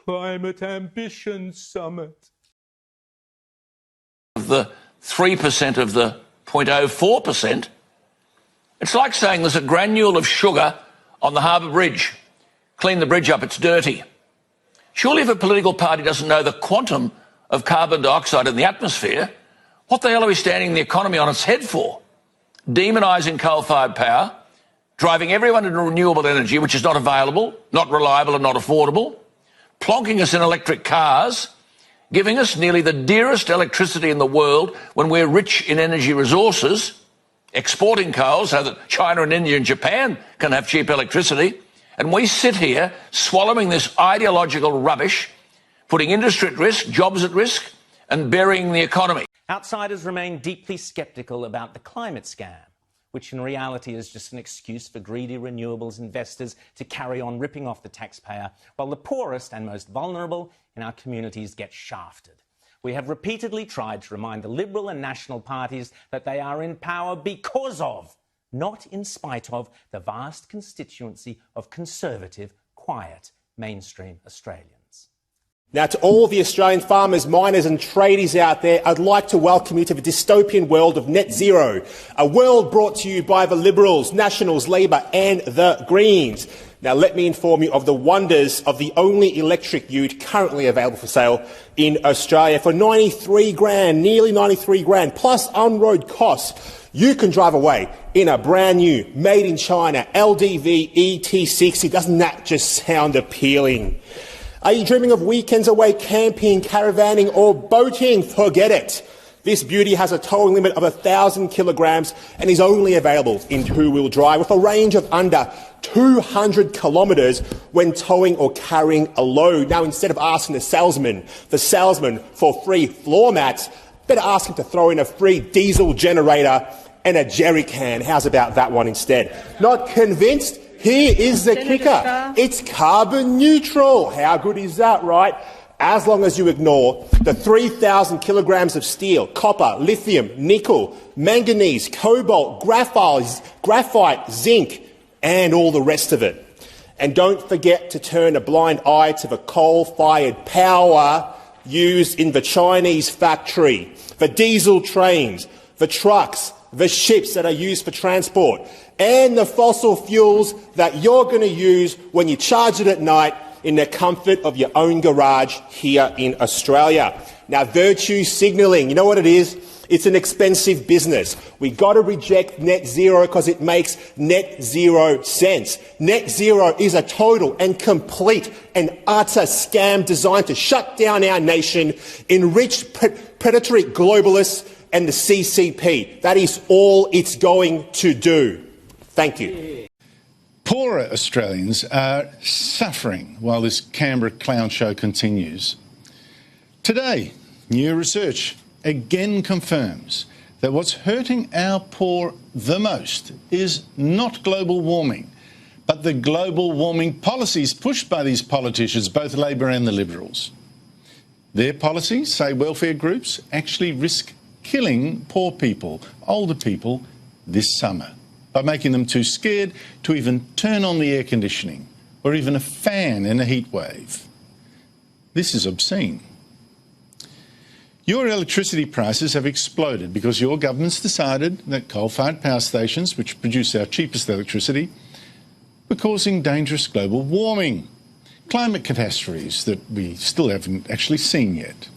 Climate Ambition Summit. The 3% of the 0.04%, it's like saying there's a granule of sugar on the Harbour Bridge. Clean the bridge up, it's dirty. Surely if a political party doesn't know the quantum of carbon dioxide in the atmosphere, what the hell are we standing the economy on its head for? Demonising coal-fired power, driving everyone into renewable energy, which is not available, not reliable and not affordable, plonking us in electric cars, giving us nearly the dearest electricity in the world when we're rich in energy resources, exporting coal so that China and India and Japan can have cheap electricity, and we sit here swallowing this ideological rubbish, putting industry at risk, jobs at risk, and burying the economy. Outsiders remain deeply sceptical about the climate scam, which in reality is just an excuse for greedy renewables investors to carry on ripping off the taxpayer, while the poorest and most vulnerable in our communities get shafted. We have repeatedly tried to remind the Liberal and National parties that they are in power because of, not in spite of, the vast constituency of conservative, quiet, mainstream Australians. Now, to all the Australian farmers, miners and tradies out there, I'd like to welcome you to the dystopian world of net zero, a world brought to you by the Liberals, Nationals, Labor and the Greens. Now, let me inform you of the wonders of the only electric ute currently available for sale in Australia. For 93 grand, nearly 93 grand, plus on-road costs, you can drive away in a brand new, made in China, LDV ET60. Doesn't that just sound appealing? Are you dreaming of weekends away camping, caravanning or boating? Forget it. This beauty has a towing limit of 1,000 kilograms and is only available in two-wheel drive with a range of under 200 kilometres when towing or carrying a load. Now, instead of asking the salesman for free floor mats, better ask him to throw in a free diesel generator and a jerry can. How's about that one instead? Not convinced? Here is the kicker. It's carbon neutral. How good is that, right? As long as you ignore the 3,000 kilograms of steel, copper, lithium, nickel, manganese, cobalt, graphite, zinc, and all the rest of it. And don't forget to turn a blind eye to the coal-fired power used in the Chinese factory, the diesel trains, the trucks, the ships that are used for transport, and the fossil fuels that you're going to use when you charge it at night in the comfort of your own garage here in Australia. Now, virtue signalling, you know what it is? It's an expensive business. We've got to reject net zero because it makes net zero sense. Net zero is a total and complete and utter scam designed to shut down our nation, enrich predatory globalists and the CCP. That is all it's going to do. Thank you. Poorer Australians are suffering while this Canberra clown show continues. Today, new research again confirms that what's hurting our poor the most is not global warming, but the global warming policies pushed by these politicians, both Labor and the Liberals. Their policies say welfare groups actually risk killing poor people, older people, this summer by making them too scared to even turn on the air conditioning or even a fan in a heat wave. This is obscene. Your electricity prices have exploded because your government's decided that coal-fired power stations, which produce our cheapest electricity, were causing dangerous global warming, climate catastrophes that we still haven't actually seen yet.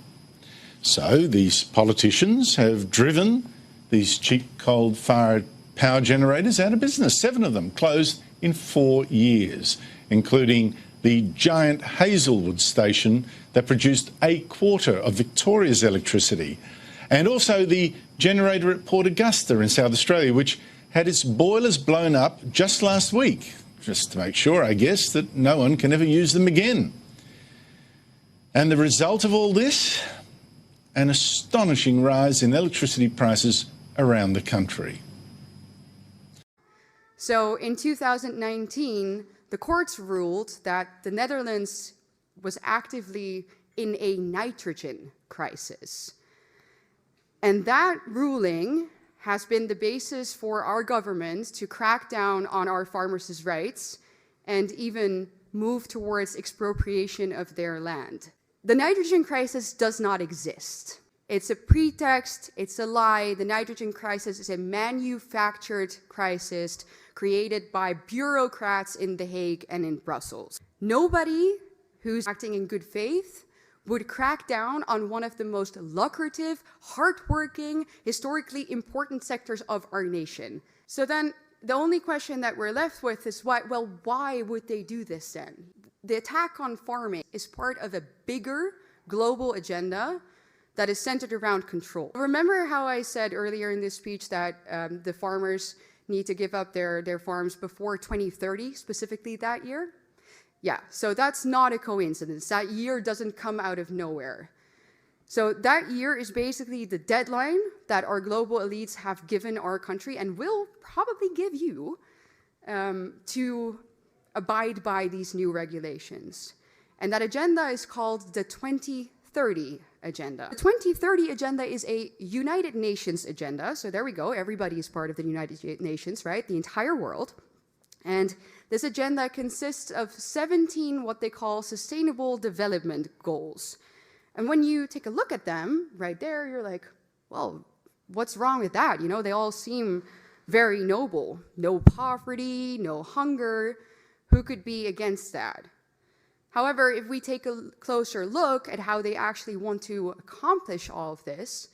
So these politicians have driven these cheap coal-fired power generators out of business. 7 of them closed in 4 years, including the giant Hazelwood station that produced a quarter of Victoria's electricity, and also the generator at Port Augusta in South Australia, which had its boilers blown up just last week, just to make sure, I guess, that no one can ever use them again. And the result of all this? An astonishing rise in electricity prices around the country. So in 2019, the courts ruled that the Netherlands was actively in a nitrogen crisis. And that ruling has been the basis for our government to crack down on our farmers' rights and even move towards expropriation of their land. The nitrogen crisis does not exist. It's a pretext, it's a lie. The nitrogen crisis is a manufactured crisis created by bureaucrats in The Hague and in Brussels. Nobody who's acting in good faith would crack down on one of the most lucrative, hardworking, historically important sectors of our nation. So then the only question that we're left with is why would they do this then? The attack on farming is part of a bigger global agenda that is centered around control. Remember how I said earlier in this speech that the farmers need to give up their farms before 2030, specifically that year? Yeah, so that's not a coincidence. That year doesn't come out of nowhere. So that year is basically the deadline that our global elites have given our country and will probably give you to abide by these new regulations. And that agenda is called the 2030 agenda. The 2030 agenda is a United Nations agenda. So there we go. Everybody is part of the United Nations, right? The entire world. And this agenda consists of 17 what they call sustainable development goals. And when you take a look at them right there, you're like, well, what's wrong with that? You know, they all seem very noble. No poverty, no hunger. Who could be against that? However, if we take a closer look at how they actually want to accomplish all of this,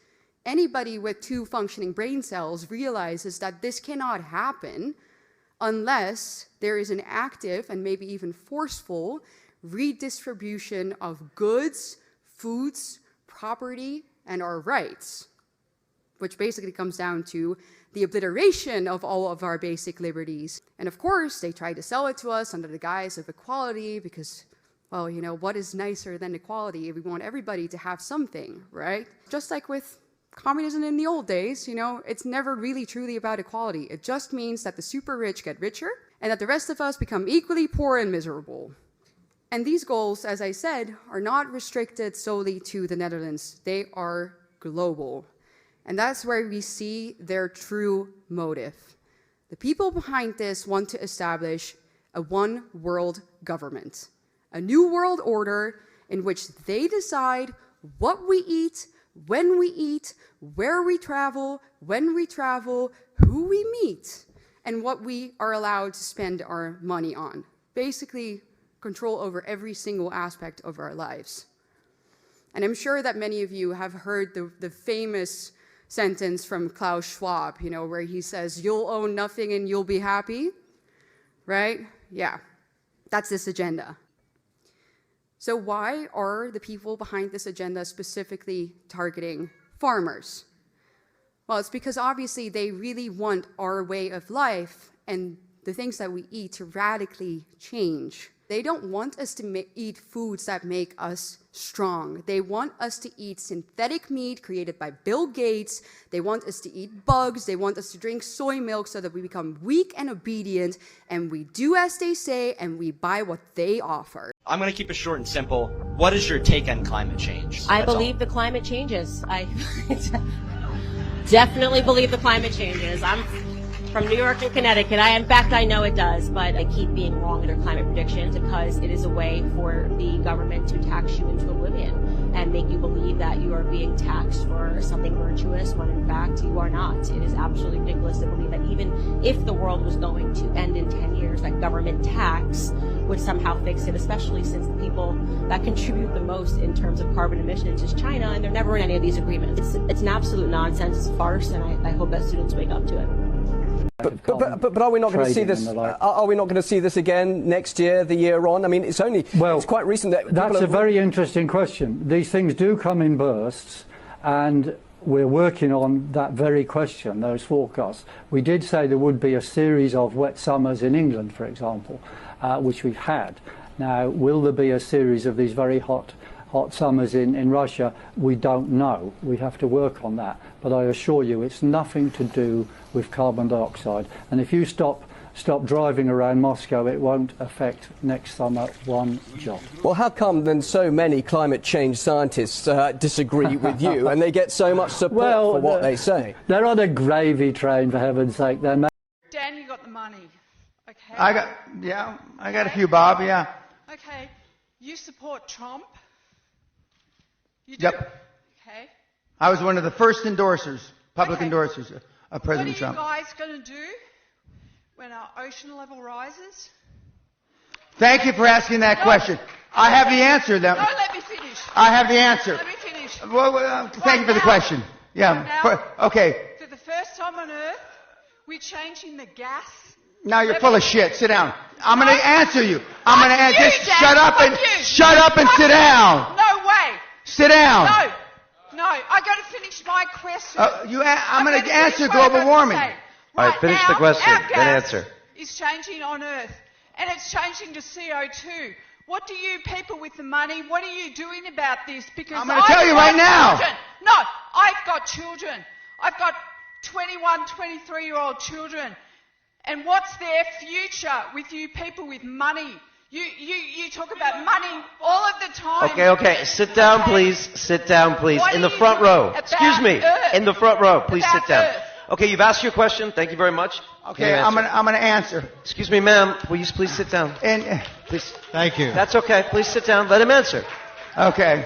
anybody with 2 functioning brain cells realizes that this cannot happen unless there is an active and maybe even forceful redistribution of goods, foods, property, and our rights, which basically comes down to the obliteration of all of our basic liberties. And of course, they try to sell it to us under the guise of equality because, well, you know, what is nicer than equality? We want everybody to have something, right? Just like with communism in the old days, you know, it's never really truly about equality. It just means that the super rich get richer and that the rest of us become equally poor and miserable. And these goals, as I said, are not restricted solely to the Netherlands. They are global. And that's where we see their true motive. The people behind this want to establish a one-world government, a new world order in which they decide what we eat, when we eat, where we travel, when we travel, who we meet, and what we are allowed to spend our money on. Basically, control over every single aspect of our lives. And I'm sure that many of you have heard the famous sentence from Klaus Schwab, you know, where he says, "You'll own nothing and you'll be happy," right? Yeah, that's this agenda. So why are the people behind this agenda specifically targeting farmers? Well, it's because obviously they really want our way of life and the things that we eat to radically change. They don't want us to eat foods that make us strong. They want us to eat synthetic meat created by Bill Gates. They want us to eat bugs. They want us to drink soy milk so that we become weak and obedient, and we do as they say, and we buy what they offer. I'm going to keep it short and simple. What is your take on climate change? I believe the climate changes. I definitely believe the climate changes. I'm from New York and Connecticut. In fact, I know it does, but I keep being wrong in their climate predictions because it is a way for the government to tax you into oblivion and make you believe that you are being taxed for something virtuous when in fact you are not. It is absolutely ridiculous to believe that even if the world was going to end in 10 years, that government tax would somehow fix it, especially since the people that contribute the most in terms of carbon emissions is China, and they're never in any of these agreements. It's an absolute nonsense, it's a farce, and I hope that students wake up to it. But are we not going to see this? Are we not going to see this again next year, the year on? I mean, it's quite recent that that's a very interesting question. These things do come in bursts, and we're working on that very question, those forecasts. We did say there would be a series of wet summers in England, for example, which we've had. Now, will there be a series of these very hot summers in Russia? We don't know. We have to work on that. But I assure you, it's nothing to do with carbon dioxide. And if you stop driving around Moscow, it won't affect next summer one jot. Well, how come then so many climate change scientists disagree with you and they get so much support for what they say? They're on a gravy train, for heaven's sake. Dan, you got the money. Okay. I got a few bob, yeah. Okay, you support Trump? You do? Yep. Okay. I was one of the first endorsers, public endorsers of President Trump. What are you guys going to do when our ocean level rises? Thank you for asking that question. I have the answer. No, let me finish. I have the answer. Let me finish. Well, thank you for the question. Yeah. Okay. For the first time on Earth, we're changing the gas. Now you're full of shit. Sit down. I'm going to answer you. I'm going to answer. Just shut up and sit down. No way. Sit down. No, I got to finish my question. I'm going to answer global warming. All right, finish the question, then answer. It's changing on Earth, and it's changing to CO2. What do you people with the money, what are you doing about this? Because I'm going to tell you right now. No, I've got children. I've got 21, 23-year-old children. And what's their future with you people with money? You talk about money all of the time. Okay. Sit down, please. Sit down, please. In the front row. Excuse me. In the front row. Please sit down. Okay, you've asked your question. Thank you very much. Okay, I'm going to answer. Excuse me, ma'am. Will you please sit down? Please. Thank you. That's okay. Please sit down. Let him answer. Okay.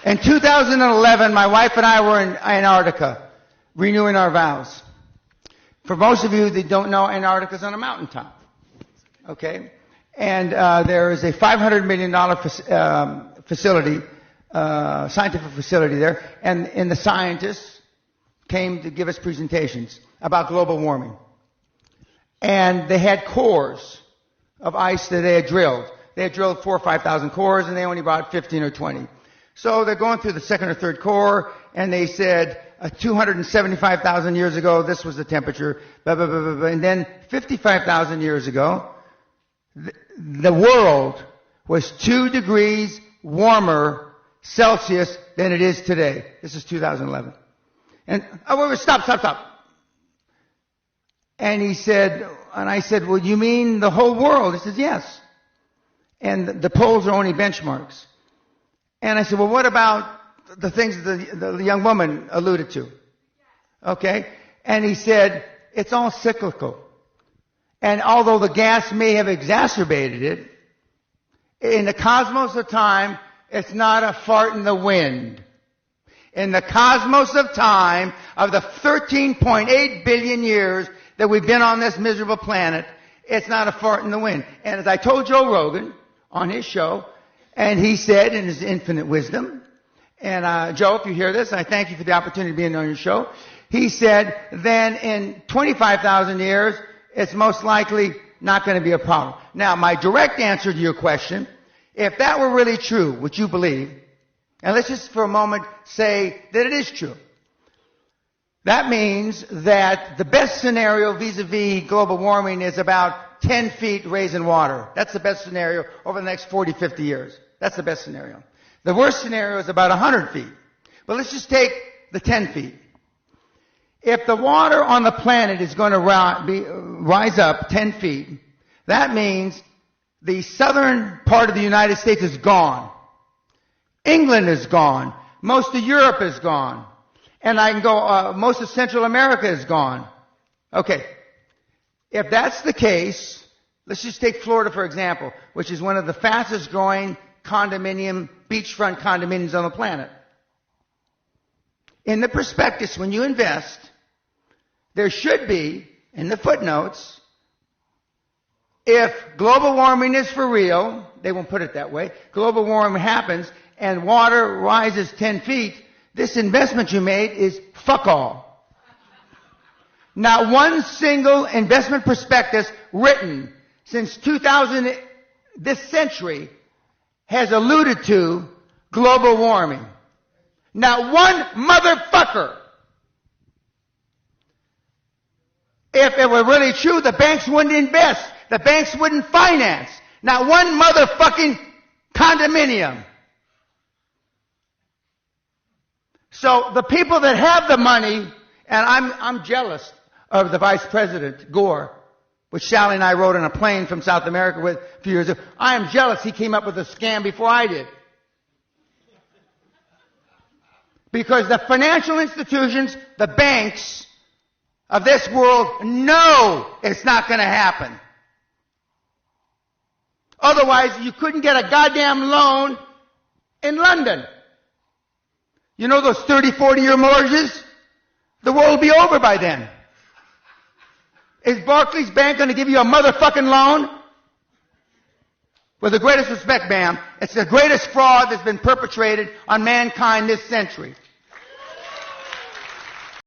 In 2011, my wife and I were in Antarctica, renewing our vows. For most of you that don't know, Antarctica is on a mountaintop. Okay? And there is a $500 million facility, scientific facility there, and the scientists came to give us presentations about global warming. And they had cores of ice that they had drilled. They had drilled 4,000 or 5,000 cores, and they only brought 15 or 20. So they're going through the second or third core, and they said 275,000 years ago, this was the temperature, blah, blah, blah, blah, blah. And then 55,000 years ago, the world was 2 degrees warmer Celsius than it is today. This is 2011. And, stop. And he said, and I said, well, you mean the whole world? He says, yes. And the poles are only benchmarks. And I said, well, what about the things the young woman alluded to? Okay. And he said, it's all cyclical. And although the gas may have exacerbated it, in the cosmos of time, it's not a fart in the wind. In the cosmos of time, of the 13.8 billion years that we've been on this miserable planet, it's not a fart in the wind. And as I told Joe Rogan on his show, and he said in his infinite wisdom, and Joe, if you hear this, I thank you for the opportunity of being on your show. He said, then in 25,000 years, it's most likely not going to be a problem. Now, my direct answer to your question, if that were really true, which you believe, and let's just for a moment say that it is true. That means that the best scenario vis-a-vis global warming is about 10 feet raise in water. That's the best scenario over the next 40, 50 years. That's the best scenario. The worst scenario is about 100 feet. But let's just take the 10 feet. If the water on the planet is going to rise up 10 feet, that means the southern part of the United States is gone. England is gone. Most of Europe is gone. And I can go, most of Central America is gone. Okay. If that's the case, let's just take Florida, for example, which is one of the fastest growing beachfront condominiums on the planet. In the prospectus, when you invest, there should be, in the footnotes, if global warming is for real, they won't put it that way, global warming happens and water rises 10 feet, this investment you made is fuck all. Not one single investment prospectus written since 2000, this century, has alluded to global warming. Not one motherfucker. If it were really true, the banks wouldn't invest. The banks wouldn't finance. Not one motherfucking condominium. So the people that have the money, and I'm jealous of the Vice President, Gore, which Sally and I rode on a plane from South America with a few years ago. I am jealous he came up with a scam before I did. Because the financial institutions, the banks of this world know it's not going to happen. Otherwise, you couldn't get a goddamn loan in London. You know those 30, 40-year mortgages? The world will be over by then. Is Barclays Bank going to give you a motherfucking loan? With the greatest respect, ma'am, it's the greatest fraud that's been perpetrated on mankind this century.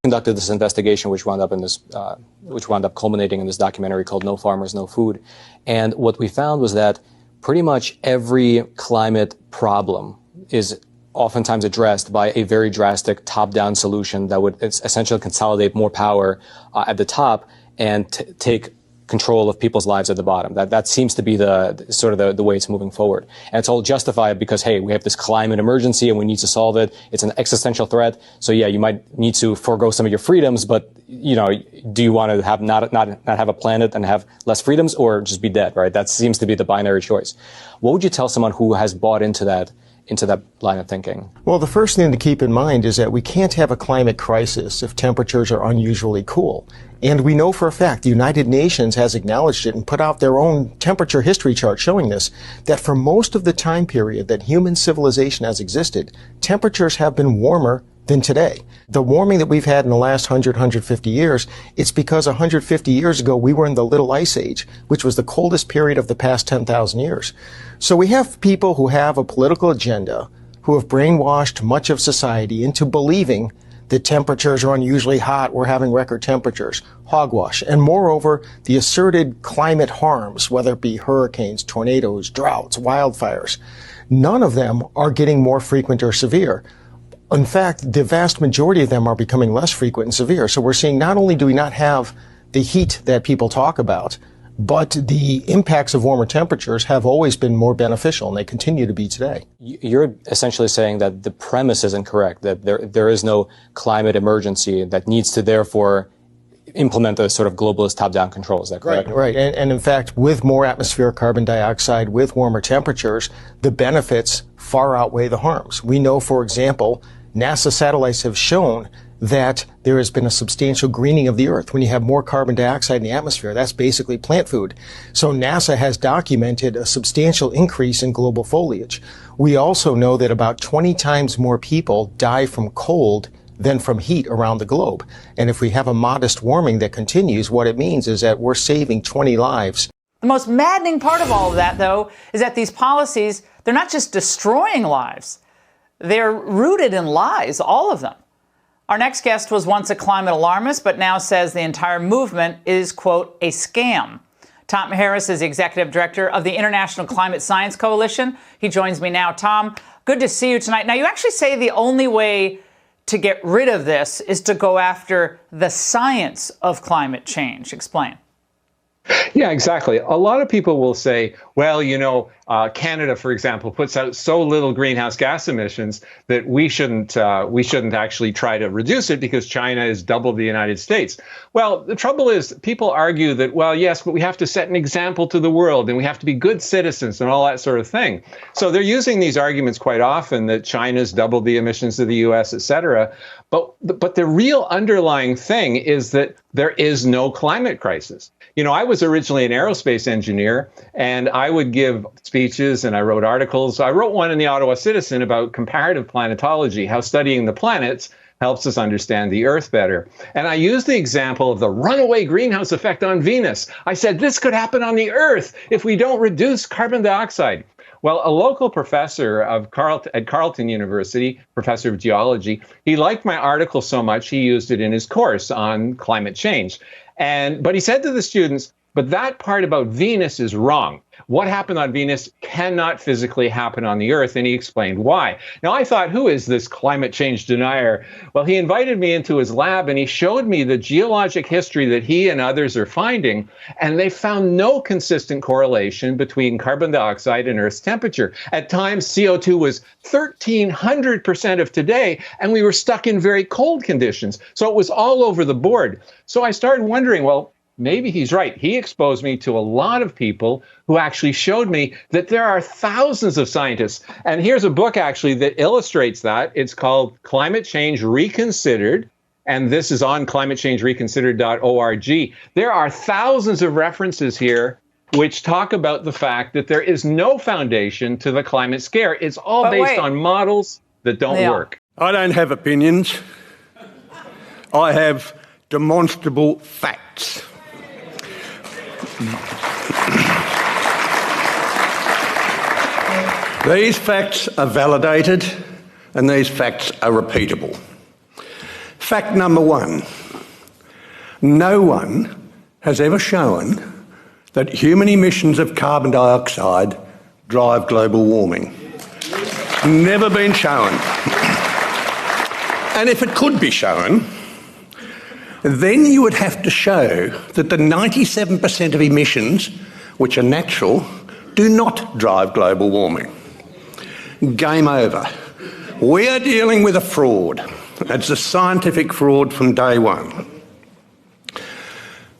Conducted this investigation, which wound up culminating in this documentary called "No Farmers, No Food," and what we found was that pretty much every climate problem is oftentimes addressed by a very drastic top-down solution that would essentially consolidate more power at the top and take control of people's lives at the bottom. That seems to be the way it's moving forward. And it's all justified because, hey, we have this climate emergency and we need to solve it. It's an existential threat. So yeah, you might need to forego some of your freedoms, but do you want to have not have a planet and have less freedoms, or just be dead, right? That seems to be the binary choice. What would you tell someone who has bought into that line of thinking? Well, the first thing to keep in mind is that we can't have a climate crisis if temperatures are unusually cool. And we know for a fact the United Nations has acknowledged it and put out their own temperature history chart showing this, that for most of the time period that human civilization has existed, temperatures have been warmer than today. The warming that we've had in the last 100, 150 years, it's because 150 years ago we were in the Little Ice Age, which was the coldest period of the past 10,000 years. So we have people who have a political agenda who have brainwashed much of society into believing that temperatures are unusually hot, we're having record temperatures, hogwash. And moreover, the asserted climate harms, whether it be hurricanes, tornadoes, droughts, wildfires, none of them are getting more frequent or severe. In fact, the vast majority of them are becoming less frequent and severe. So we're seeing not only do we not have the heat that people talk about, but the impacts of warmer temperatures have always been more beneficial, and they continue to be today. You're essentially saying that the premise is incorrect, that there is no climate emergency that needs to therefore implement a sort of globalist top-down control. Is that correct? Right. And in fact, with more atmospheric carbon dioxide, with warmer temperatures, the benefits far outweigh the harms. We know, for example, NASA satellites have shown that there has been a substantial greening of the Earth. When you have more carbon dioxide in the atmosphere, that's basically plant food. So NASA has documented a substantial increase in global foliage. We also know that about 20 times more people die from cold than from heat around the globe. And if we have a modest warming that continues, what it means is that we're saving 20 lives. The most maddening part of all of that, though, is that these policies, they're not just destroying lives. They're rooted in lies, all of them. Our next guest was once a climate alarmist, but now says the entire movement is, quote, a scam. Tom Harris is the executive director of the International Climate Science Coalition. He joins me now. Tom, good to see you tonight. Now, you actually say the only way to get rid of this is to go after the science of climate change. Explain. Yeah, exactly. A lot of people will say, well, Canada, for example, puts out so little greenhouse gas emissions that we shouldn't actually try to reduce it because China is double the United States. Well, the trouble is people argue that, well, yes, but we have to set an example to the world and we have to be good citizens and all that sort of thing. So they're using these arguments quite often that China's doubled the emissions of the U.S., et cetera. But the real underlying thing is that there is no climate crisis. I was originally an aerospace engineer, and I would give speeches and I wrote articles. I wrote one in the Ottawa Citizen about comparative planetology, how studying the planets helps us understand the Earth better. And I used the example of the runaway greenhouse effect on Venus. I said, this could happen on the Earth if we don't reduce carbon dioxide. Well, a local professor at Carleton University, professor of geology, he liked my article so much he used it in his course on climate change. But he said to the students, but that part about Venus is wrong. What happened on Venus cannot physically happen on the Earth, and he explained why. Now, I thought, who is this climate change denier? Well, he invited me into his lab, and he showed me the geologic history that he and others are finding, and they found no consistent correlation between carbon dioxide and Earth's temperature. At times, CO2 was 1,300% of today, and we were stuck in very cold conditions. So it was all over the board. So I started wondering, well, maybe he's right. He exposed me to a lot of people who actually showed me that there are thousands of scientists. And here's a book actually that illustrates that. It's called Climate Change Reconsidered. And this is on climatechangereconsidered.org. There are thousands of references here which talk about the fact that there is no foundation to the climate scare. It's all based on models that don't work. I don't have opinions. I have demonstrable facts. These facts are validated and these facts are repeatable. Fact number one, no one has ever shown that human emissions of carbon dioxide drive global warming. Never been shown. And if it could be shown, then you would have to show that the 97% of emissions, which are natural, do not drive global warming. Game over. We are dealing with a fraud. It's a scientific fraud from day one.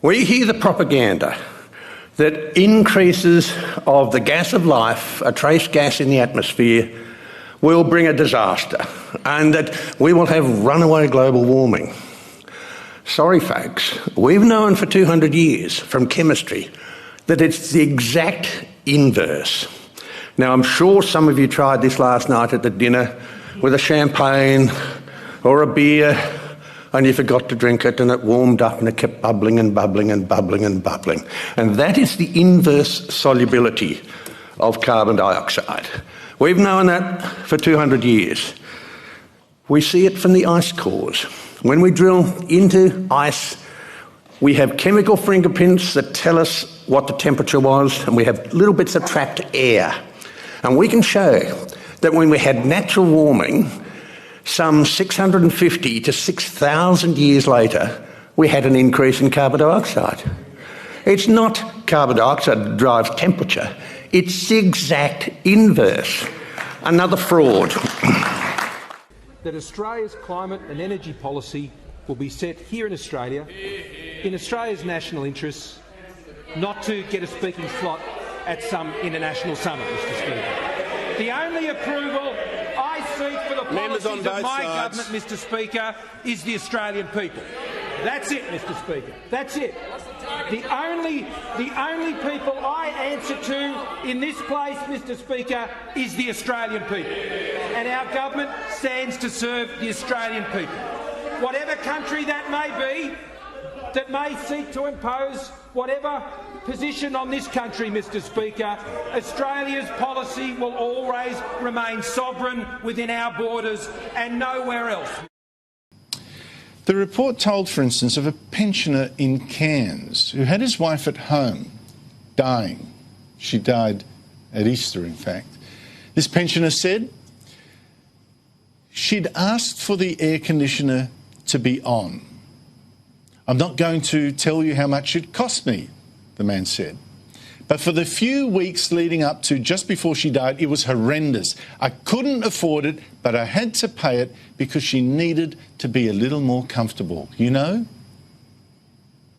We hear the propaganda that increases of the gas of life, a trace gas in the atmosphere, will bring a disaster and that we will have runaway global warming. Sorry, folks, we've known for 200 years from chemistry that it's the exact inverse. Now, I'm sure some of you tried this last night at the dinner with a champagne or a beer and you forgot to drink it and it warmed up and it kept bubbling and bubbling and bubbling and bubbling. And that is the inverse solubility of carbon dioxide. We've known that for 200 years. We see it from the ice cores. When we drill into ice, we have chemical fingerprints that tell us what the temperature was, and we have little bits of trapped air. And we can show that when we had natural warming, some 650 to 6,000 years later, we had an increase in carbon dioxide. It's not carbon dioxide that drives temperature. It's the exact inverse. Another fraud. That Australia's climate and energy policy will be set here in Australia, in Australia's national interests, not to get a speaking slot at some international summit, Mr. Speaker. The only approval I seek for the policies of my government, Mr. Speaker, is the Australian people. That's it, Mr. Speaker. That's it. The only people I answer to in this place, Mr. Speaker, is the Australian people. And our government stands to serve the Australian people. Whatever country that may be, that may seek to impose whatever position on this country, Mr. Speaker, Australia's policy will always remain sovereign within our borders and nowhere else. The report told, for instance, of a pensioner in Cairns who had his wife at home, dying. She died at Easter, in fact. This pensioner said she'd asked for the air conditioner to be on. I'm not going to tell you how much it cost me, the man said. But for the few weeks leading up to just before she died, it was horrendous. I couldn't afford it, but I had to pay it because she needed to be a little more comfortable. You know,